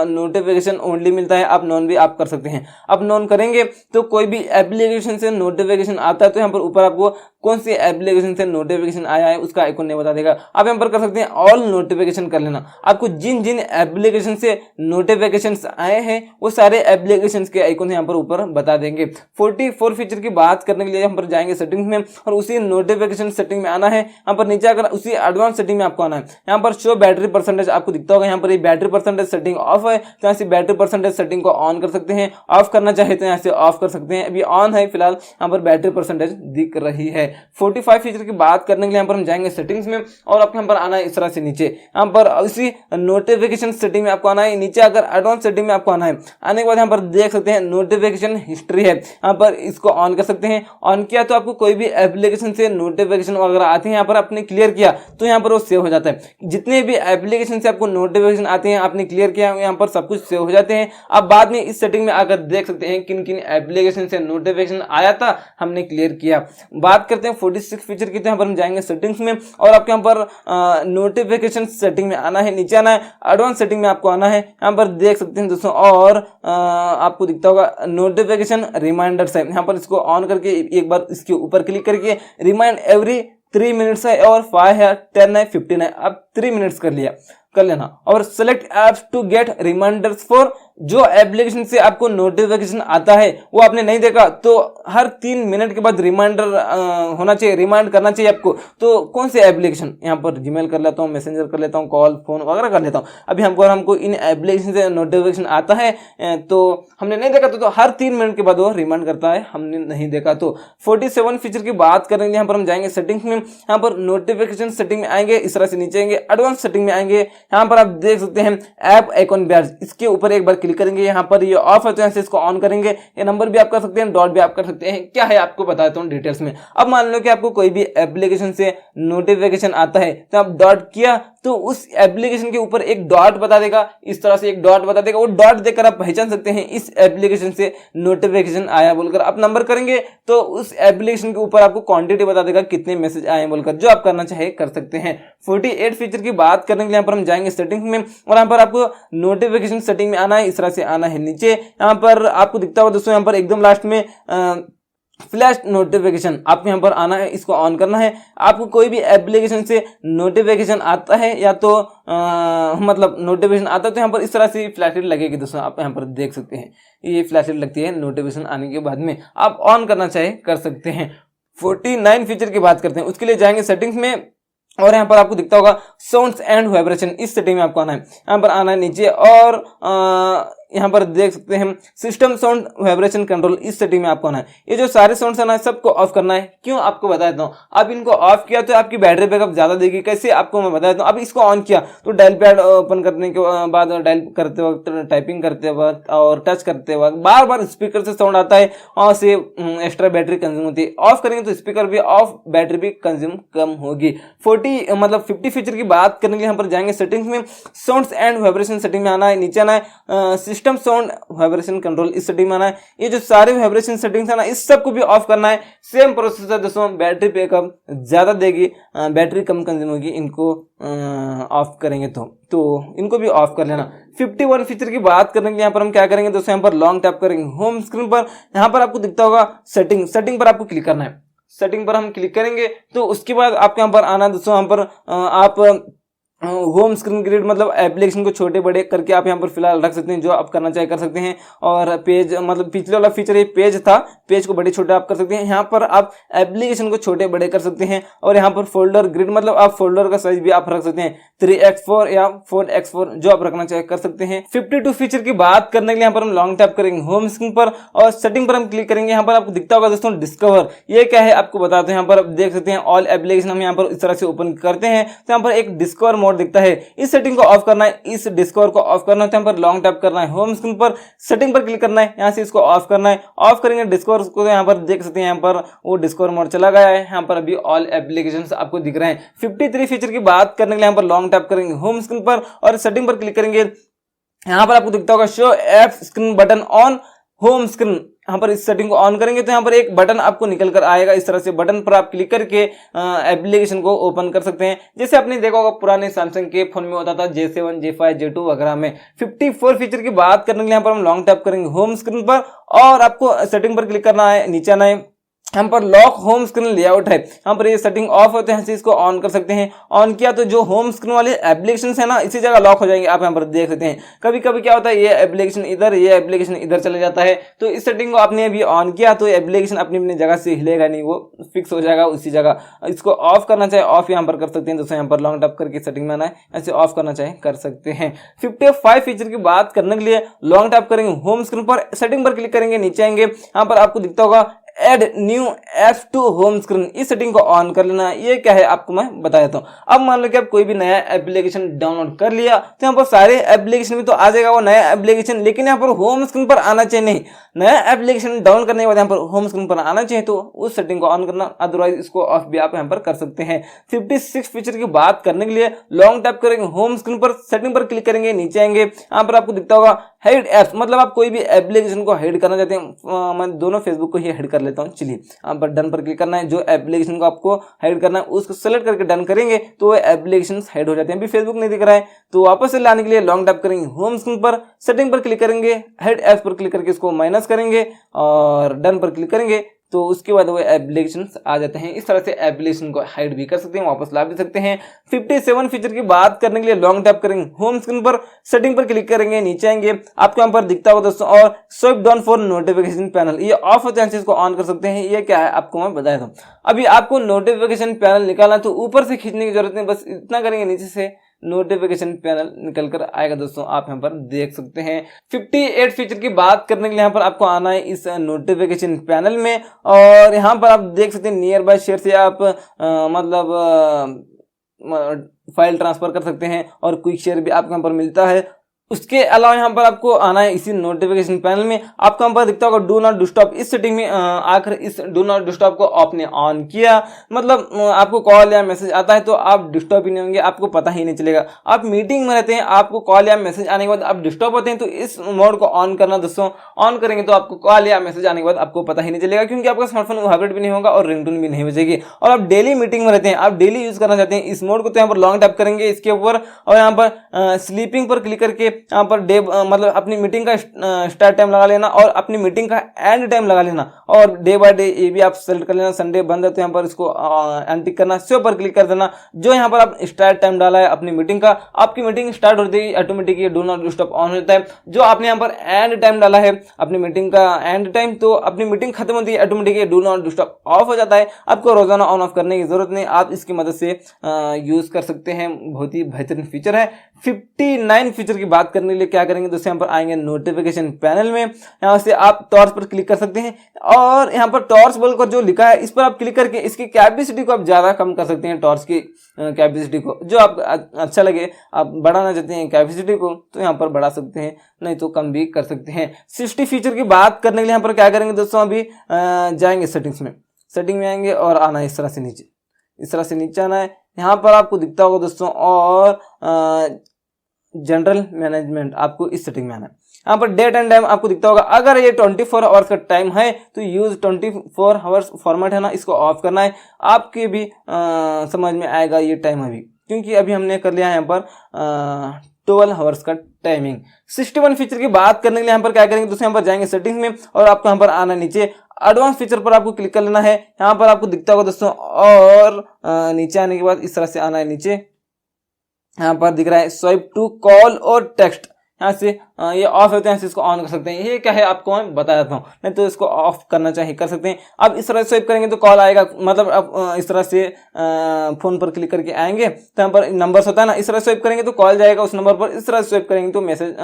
नोटिफिकेशन ओनली मिलता है, आप नॉन भी आप कर सकते हैं। आप नॉन करेंगे तो कोई भी एप्लीकेशन से नोटिफिकेशन आता है तो यहाँ पर ऊपर आपको कौन सी एप्लीकेशन से नोटिफिकेशन आया है उसका आइकॉन नहीं बता देगा। आप यहाँ पर कर सकते हैं ऑल नोटिफिकेशन कर लेना। आपको जिन जिन एप्लीकेशन से नोटिफिकेशन आए हैं वो सारे एप्लीकेशन के आइकॉन यहाँ पर ऊपर बता देंगे। 44 फीचर की बात करने के लिए यहाँ पर जाएंगे सेटिंग में और उसी नोटिफिकेशन सेटिंग में आना है। यहाँ पर नीचे आकर उसी एडवांस सेटिंग में आपको आना है। यहाँ पर शो बैटरी परसेंटेज आपको दिखता होगा, यहाँ पर ये बैटरी परसेंटेज सेटिंग ऑफ है तो यहाँ से बैटरी परसेंटेज सेटिंग को ऑन कर सकते हैं। ऑफ करना चाहे तो यहाँ से ऑफ कर सकते हैं। अभी ऑन है फिलहाल, यहाँ पर बैटरी परसेंटेज दिख रही है। 45 45 फीचर की बात करने के लिए यहाँ पर हम जाएंगे सेटिंग्स में और आपको यहाँ पर आना है इस तरह से नीचे, यहाँ पर इसी नोटिफिकेशन सेटिंग में आपको आना है नीचे, अगर एडवांस सेटिंग में आपको आना है। आने के बाद यहाँ पर देख सकते हैं नोटिफिकेशन हिस्ट्री है, यहाँ पर इसको ऑन कर सकते हैं। ऑन किया तो आपको कोई भी एप्लीकेशन से नोटिफिकेशन वगैरह आते हैं, यहाँ पर आपने क्लियर किया तो यहाँ पर वो सेव हो जाता है। जितने भी एप्लीकेशन से आपको नोटिफिकेशन आते हैं आपने क्लियर किया, यहाँ पर सब कुछ सेव हो जाते हैं। आप बाद में इस सेटिंग में आकर देख सकते हैं किन किन एप्लीकेशन से नोटिफिकेशन आया था, हमने क्लियर किया। बात करते हैं 46 फीचर की, तो यहाँ पर हम जाएंगे सेटिंग्स में और आपके यहाँ पर नोटिफिकेशन सेटिंग में आना है, नीचे आना है, एडवांस सेटिंग में आपको आना है। यहाँ पर देख सकते हैं दोस्तों और आपको दिखता होगा नोटिफिकेशन रिमाइंडर्स है, यहाँ पर इसको ऑन करके एक बार इसके ऊपर क्लिक करके रिमाइंड एवरी 3 मिनट्स है और 5 है, 10 है, 15 है, अब 3 मिनट्स कर लेना। और select apps to get reminders for, जो एप्लीकेशन से आपको नोटिफिकेशन आता है वो आपने नहीं देखा तो हर 3 मिनट के बाद रिमाइंडर होना चाहिए, रिमाइंड करना चाहिए आपको। तो कौन से एप्लीकेशन, यहाँ पर जीमेल कर लेता हूँ, मैसेंजर कर लेता हूँ, कॉल फोन वगैरह कर लेता हूँ। अभी हमको इन एप्लीकेशन से नोटिफिकेशन आता है तो हमने नहीं देखा तो हर 3 मिनट के बाद वो रिमाइंड करता है, हमने नहीं देखा तो। 47 फीचर की बात करेंगे, यहाँ पर हम जाएंगे सेटिंग्स में, यहाँ पर नोटिफिकेशन सेटिंग में आएंगे, इस तरह से नीचे आएंगे, एडवांस सेटिंग में आएंगे। यहाँ पर आप देख सकते हैं ऐप आइकॉन बैज, इसके ऊपर एक बार क्लिक करेंगे, यहाँ पर ये ऑफ है तो यहाँ से इसको ऑन करेंगे। ये नंबर भी आप कर सकते हैं, डॉट भी आप कर सकते हैं, क्या है आपको बताता हूँ डिटेल्स में। अब मान लो कि आपको कोई भी एप्लीकेशन से नोटिफिकेशन आता है तो आप डॉट किया तो उस एप्लीकेशन के ऊपर एक डॉट बता देगा, इस तरह से एक डॉट बता देगा। वो डॉट देखकर आप पहचान सकते हैं इस एप्लीकेशन से नोटिफिकेशन आया बोलकर। आप नंबर करेंगे तो उस एप्लीकेशन के ऊपर आपको क्वांटिटी बता देगा कितने मैसेज आए बोलकर, जो आप करना चाहे कर सकते हैं। 48 फीचर की बात करने के लिए यहाँ पर हम जाएंगे सेटिंग्स में और यहाँ पर आपको नोटिफिकेशन सेटिंग में आना है, इस तरह से आना है नीचे। यहाँ पर आपको दिखता होगा दोस्तों, यहाँ पर एकदम लास्ट में फ्लैश नोटिफिकेशन आपको यहाँ पर आना है, इसको ऑन करना है। आपको कोई भी एप्लीकेशन से नोटिफिकेशन आता है या तो मतलब नोटिफिकेशन आता है तो यहाँ पर इस तरह से फ्लैशलाइट लगेगी दोस्तों, आप यहाँ पर देख सकते हैं ये फ्लैशलाइट लगती है नोटिफिकेशन आने के बाद में, आप ऑन करना चाहे कर सकते हैं। 49 फीचर की बात करते हैं, उसके लिए जाएंगे सेटिंग्स में और यहाँ पर आपको दिखता होगा साउंड्स एंड वाइब्रेशन, इस सेटिंग में आपको आना है, यहाँ पर आना है नीचे और यहाँ पर देख सकते हैं सिस्टम साउंड वाइब्रेशन कंट्रोल, इस सेटिंग में आपको आना है। ये जो सारे साउंड्स है ना सबको ऑफ करना है। क्यों आपको बता देता हूँ, आप इनको ऑफ किया तो आपकी बैटरी बैकअप ज्यादा देगी। कैसे आपको मैं बता देता हूँ, अब इसको ऑन किया तो डायल पैड ओपन करने के बाद डायल करते वक्त, टाइपिंग करते वक्त और टच करते वक्त बार बार स्पीकर से साउंड आता है और से एक्स्ट्रा बैटरी कंज्यूम होती है। ऑफ करेंगे तो स्पीकर भी ऑफ, बैटरी भी कंज्यूम कम होगी। 50 फीचर की बात करने के लिए यहाँ पर जाएंगे सेटिंग्स में, साउंड्स एंड वाइब्रेशन सेटिंग में आना है, नीचे आना है सिस्टम साउंड वाइब्रेशन कंट्रोल, इस सेटिंग में आना है। ये जो सारे वाइब्रेशन सेटिंग्स है ना इस सबको भी ऑफ करना है। सेम प्रोसेस है दोस्तों, बैटरी बैकअप ज्यादा देगी, बैटरी कम कंज्यूम होगी इनको ऑफ करेंगे तो इनको भी ऑफ कर लेना। 51 फीचर की बात करने के लिए यहाँ पर हम क्या करेंगे दोस्तों, यहाँ पर लॉन्ग टैप करेंगे होम स्क्रीन पर, यहाँ पर आपको दिखता होगा सेटिंग पर आपको क्लिक करना है। सेटिंग पर हम क्लिक करेंगे तो उसके बाद आपके यहाँ पर आना दोस्तों, यहाँ पर आप होम स्क्रीन ग्रिड मतलब एप्लीकेशन को छोटे बड़े करके आप यहाँ पर फिलहाल रख सकते हैं, जो आप करना चाहे कर सकते हैं। और पेज मतलब पिछले वाला फीचर ये पेज था, पेज को बड़े छोटे आप कर सकते हैं। यहाँ पर आप एप्लीकेशन को छोटे बड़े कर सकते हैं। और यहाँ पर फोल्डर ग्रिड मतलब आप फोल्डर का साइज भी आप रख सकते हैं, 3x4 या 4x4 जो आप रखना चाहे कर सकते हैं। 52 फीचर की बात करने के लिए यहाँ पर हम लॉन्ग टैप करेंगे होम स्क्रीन पर और सेटिंग पर हम क्लिक करेंगे। यहाँ पर आपको दिखता होगा दोस्तों डिस्कवर, ये क्या है आपको बताते हैं। यहाँ पर आप देख सकते हैं ऑल एप्लीकेशन हम यहाँ पर इस तरह से ओपन करते हैं तो यहाँ पर एक डिस्कवर मोड दिखता है। इस सेटिंग को ऑफ करना है, इस डिस्कवर को ऑफ करना है तो यहाँ पर लॉन्ग टैप करना है होम स्क्रीन पर, सेटिंग पर क्लिक करना है, यहाँ से इसको ऑफ करना है। ऑफ करेंगे डिस्कवर को तो यहाँ पर देख सकते हैं यहाँ पर वो डिस्कवर मोड चला गया है। यहाँ पर अभी ऑल एप्लीकेशंस आपको दिख रहे हैं। 53 फीचर की बात करने के लिए यहाँ पर लॉन्ग टैप करेंगे होम स्क्रीन पर और सेटिंग पर क्लिक करेंगे। यहाँ पर आपको दिखता होगा show app screen button on home screen, यहाँ पर इस सेटिंग को ऑन करेंगे तो यहाँ पर एक बटन आपको निकल कर आएगा। इस तरह से बटन पर आप क्लिक करके एप्लीकेशन को ओपन कर सकते हैं, जैसे आपने देखा होगा पुराने सैमसंग के फोन में होता था J7, J5, J2 वगैरह में। 54 फीचर की बात करने के लिए यहाँ पर हम लॉन्ग टैप करेंगे होम स्क्रीन पर और आपको सेटिंग पर क्लिक करना है, नीचे आना है। यहाँ पर लॉक होम स्क्रीन लेआउट है, यहाँ पर ये सेटिंग ऑफ होते हैं, इसको ऑन कर सकते हैं। ऑन किया तो जो होम स्क्रीन वाले एप्लीकेशंस है ना इसी जगह लॉक हो जाएंगे। आप यहाँ पर देख सकते हैं कभी कभी क्या होता है ये एप्लीकेशन इधर, ये एप्लीकेशन इधर चले जाता है। तो इस सेटिंग को आपने अभी ऑन किया तो एप्लीकेशन अपनी अपनी जगह से हिलेगा नहीं, वो फिक्स हो जाएगा उसी जगह। इसको ऑफ करना चाहे ऑफ यहाँ पर कर सकते हैं दोस्तों, यहाँ पर लॉन्ग टैप करके सेटिंग में आना है, ऐसे ऑफ करना चाहे कर सकते हैं। 55 फीचर की बात करने के लिए लॉन्ग टैप करेंगे होम स्क्रीन पर, सेटिंग पर क्लिक करेंगे, नीचे आएंगे। यहाँ पर आपको दिखता होगा add new app to home screen, इस सेटिंग को ऑन कर लेना। ये क्या है आपको मैं बता देता हूँ। अब मान लो कि आप कोई भी नया एप्लीकेशन डाउनलोड कर लिया तो यहाँ पर सारे एप्लीकेशन में तो आ जाएगा वो नया एप्लीकेशन, लेकिन यहाँ पर होम स्क्रीन पर आना चाहिए नहीं। नया एप्लीकेशन डाउनलोड करने के बाद यहाँ पर होम स्क्रीन पर आना चाहिए तो उस सेटिंग को ऑन करना, अदरवाइज इसको ऑफ भी आप यहाँ पर कर सकते हैं। 56 फीचर की बात करने के लिए लॉन्ग टैप करेंगे होम स्क्रीन पर, सेटिंग पर क्लिक करेंगे, नीचे आएंगे, यहाँ पर आपको दिखता होगा हाइड एप्स, मतलब आप कोई भी एप्लीकेशन को हाइड करना चाहते हैं। मैं दोनों फेसबुक को ही हाइड कर लेता हूँ। चलिए यहाँ पर डन पर क्लिक करना है। जो एप्लीकेशन को आपको हाइड करना है उसको सेलेक्ट करके डन करेंगे तो वो एप्लीकेशन हाइड हो जाते हैं। अभी फेसबुक नहीं दिख रहा है तो वापस से लाने के लिए लॉन्ग टैप करेंगे होम स्क्रीन पर, सेटिंग पर क्लिक करेंगे, हाइड एप्स पर क्लिक करके इसको माइनस करेंगे और डन पर क्लिक करेंगे तो उसके बाद वो एप्लीकेशन आ जाते हैं। इस तरह से एप्लीकेशन को हाइड भी कर सकते हैं, वापस ला भी सकते हैं। 57 फीचर की बात करने के लिए लॉन्ग टैप करेंगे होम स्क्रीन पर, सेटिंग पर क्लिक करेंगे, नीचे आएंगे, आपको यहाँ पर दिखता होगा दोस्तों और swipe down for notification panel, ये ऑफ होते हैं, इसको ऑन कर सकते हैं। ये क्या है आपको मैं बता देता हूँ। अभी आपको नोटिफिकेशन पैनल निकालना तो ऊपर से खींचने की जरूरत नहीं, बस इतना करेंगे नीचे से नोटिफिकेशन पैनल निकल कर आएगा दोस्तों, आप यहाँ पर देख सकते हैं। 58 फीचर की बात करने के लिए यहाँ पर आपको आना है इस नोटिफिकेशन पैनल में और यहाँ पर आप देख सकते हैं नियर बाय शेयर से आप फाइल ट्रांसफर कर सकते हैं और क्विक शेयर भी आपको यहाँ पर मिलता है। उसके अलावा यहाँ पर आपको आना है इसी नोटिफिकेशन पैनल में, आपको यहाँ पर दिखता होगा डू नॉट डिस्टर्ब, इस सेटिंग में आकर इस डू नॉट डिस्टर्ब को आपने ऑन किया, मतलब आपको कॉल या मैसेज आता है तो आप डिस्टर्ब ही नहीं होंगे, आपको पता ही नहीं चलेगा। आप मीटिंग में रहते हैं, आपको कॉल या मैसेज आने के बाद आप डिस्टर्ब होते हैं तो इस मोड को ऑन करना दोस्तों। ऑन करेंगे तो आपको कॉल या मैसेज आने के बाद आपको पता ही नहीं चलेगा, क्योंकि आपका स्मार्टफोन वाइब्रेट भी नहीं होगा और रिंगटोन भी नहीं बजेगी। और आप डेली मीटिंग में रहते हैं, आप डेली यूज करना चाहते हैं इस मोड को, तो यहाँ पर लॉन्ग टैप करेंगे इसके ऊपर और यहाँ पर स्लीपिंग पर क्लिक करके यहाँ पर डे मतलब अपनी मीटिंग का स्टार्ट टाइम लगा लेना और अपनी मीटिंग का एंड टाइम लगा लेना और डे बाय डे ये भी आप सेलेक्ट कर लेना। संडे बंद है तो यहाँ पर इसको अनटिक करना, सेव पर क्लिक कर देना। जो यहाँ पर आप स्टार्ट टाइम डाला है अपनी मीटिंग का, आपकी मीटिंग स्टार्ट होती है ऑटोमेटिक ये डू नॉट डिस्टर्ब ऑन होता है। जो आपने यहाँ पर एंड टाइम डाला है अपनी मीटिंग का एंड टाइम, तो अपनी मीटिंग खत्म होती है ऑटोमेटिक ये डू नॉट डिस्टर्ब ऑफ हो जाता है। आपको रोजाना ऑन ऑफ करने की जरूरत नहीं, आप इसकी मदद से यूज कर सकते हैं। बहुत ही बेहतरीन फीचर है। 59 फीचर की बात करने के लिए क्या करेंगे दोस्तों, यहाँ पर आएंगे नोटिफिकेशन पैनल में, यहाँ से आप टॉर्च पर क्लिक कर सकते हैं और यहाँ पर टॉर्च बोलकर जो लिखा है इस पर आप क्लिक करके इसकी कैपेसिटी को आप ज्यादा कम कर सकते हैं। टॉर्च की कैपेसिटी को जो आप अच्छा लगे, आप बढ़ाना चाहते हैं कैपेसिटी को तो यहाँ पर बढ़ा सकते हैं, नहीं तो कम भी कर सकते हैं। 60 फीचर की बात करने के लिए यहाँ पर क्या करेंगे दोस्तों, अभी जाएंगे सेटिंग्स में आएंगे और आना है इस तरह से नीचे, इस तरह से नीचे आना है। यहाँ पर आपको दिखता होगा दोस्तों और जनरल मैनेजमेंट, आपको इस सेटिंग में आना है। यहाँ पर डेट एंड टाइम आपको दिखता होगा, अगर ये 24 आवर्स का टाइम है तो यूज 24 आवर्स फॉर्मेट है ना, इसको ऑफ करना है। आपके भी समझ में आएगा ये टाइम अभी, क्योंकि अभी हमने कर लिया है यहाँ पर 12 आवर्स का टाइमिंग। 61 फीचर की बात करने के लिए यहाँ पर क्या करेंगे दोस्तों, यहाँ पर जाएंगे सेटिंग्स में और आपको यहाँ पर आना नीचे एडवांस फीचर पर आपको क्लिक कर लेना है। यहाँ पर आपको दिखता होगा दोस्तों और नीचे आने के बाद इस तरह से आना है नीचे, यहाँ पर दिख रहा है स्वाइप टू कॉल और टेक्स्ट, यहाँ से ये ऑफ होते हैं, इसको ऑन कर सकते हैं। ये क्या है आपको मैं बता देता हूँ, नहीं तो इसको ऑफ करना चाहिए कर सकते हैं। अब इस तरह से स्वाइप करेंगे तो कॉल आएगा, मतलब अब इस तरह से फोन पर क्लिक करके आएंगे तो यहाँ पर नंबर्स होता है ना, इस तरह स्वाइप करेंगे तो कॉल जाएगा उस नंबर पर, इस तरह स्वाइप करेंगे तो मैसेज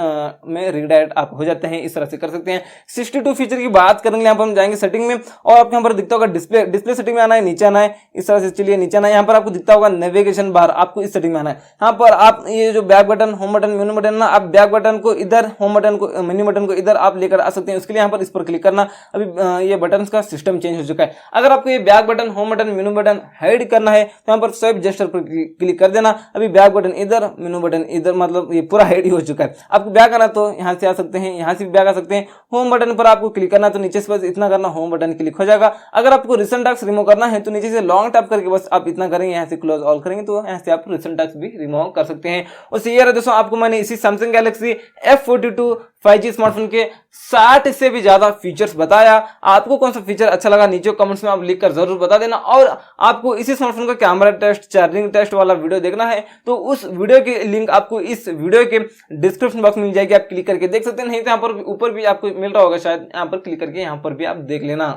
में रीडायरेक्ट आप हो जाते हैं। इस तरह से कर सकते हैं। 62 फीचर की बात करने के लिए यहाँ पर हम जाएंगे सेटिंग में और आपको यहाँ पर दिखता होगा डिस्प्ले सेटिंग में आना है, नीचे आना है, इस तरह से चलिए नीचे आना है। यहाँ पर आपको दिखता होगा नेविगेशन बार, आपको इस सेटिंग में आना है। यहाँ पर आप ये जो बैक बटन, होम बटन, मेनू बटन ना, आप बैक बटन को इधर, होम बटन को, मेन्यू बटन को इधर आप लेकर आ सकते हैं। उसके लिए यहाँ पर इस पर क्लिक करना। अभी ये बटन का सिस्टम चेंज हो चुका है। अगर आपको ये बैक बटन, होम बटन, मेनू बटन हाइड करना है तो यहाँ पर स्वाइप जेस्चर पर क्लिक कर देना। अभी बैक बटन इधर, मेनू बटन इधर, मतलब ये पूरा हाइड ही हो चुका है। आपको बैक आना तो यहाँ से आ सकते हैं, यहाँ से भी बैक आ सकते हैं। होम बटन पर आपको क्लिक करना तो नीचे से बस इतना करना, होम बटन क्लिक हो जाएगा। अगर आपको रिसेंट टैक्स रिमूव करना है तो नीचे से लॉन्ग टैप करके बस आप इतना करेंगे, यहाँ से क्लोज ऑल करेंगे तो यहाँ से आप रिसेंट टैक्स भी रिमूव कर सकते हैं। और ये रहा दोस्तों, आपको मैंने इसी Samsung Galaxy F42 5G smartphone के 60 से भी ज्यादा फीचर्स बताया। आपको कौन सा फीचर अच्छा लगा नीचे कमेंट्स में आप लिखकर जरूर बता देना। और आपको इसी स्मार्टफोन का कैमरा टेस्ट, चार्जिंग टेस्ट वाला वीडियो देखना है तो उस वीडियो की लिंक आपको इस वीडियो के डिस्क्रिप्शन बॉक्स में मिल जाएगी, आप क्लिक करके देख सकते हैं। नहीं तो यहाँ पर ऊपर भी आपको मिल रहा होगा शायद, यहाँ पर क्लिक करके यहाँ पर भी आप देख लेना।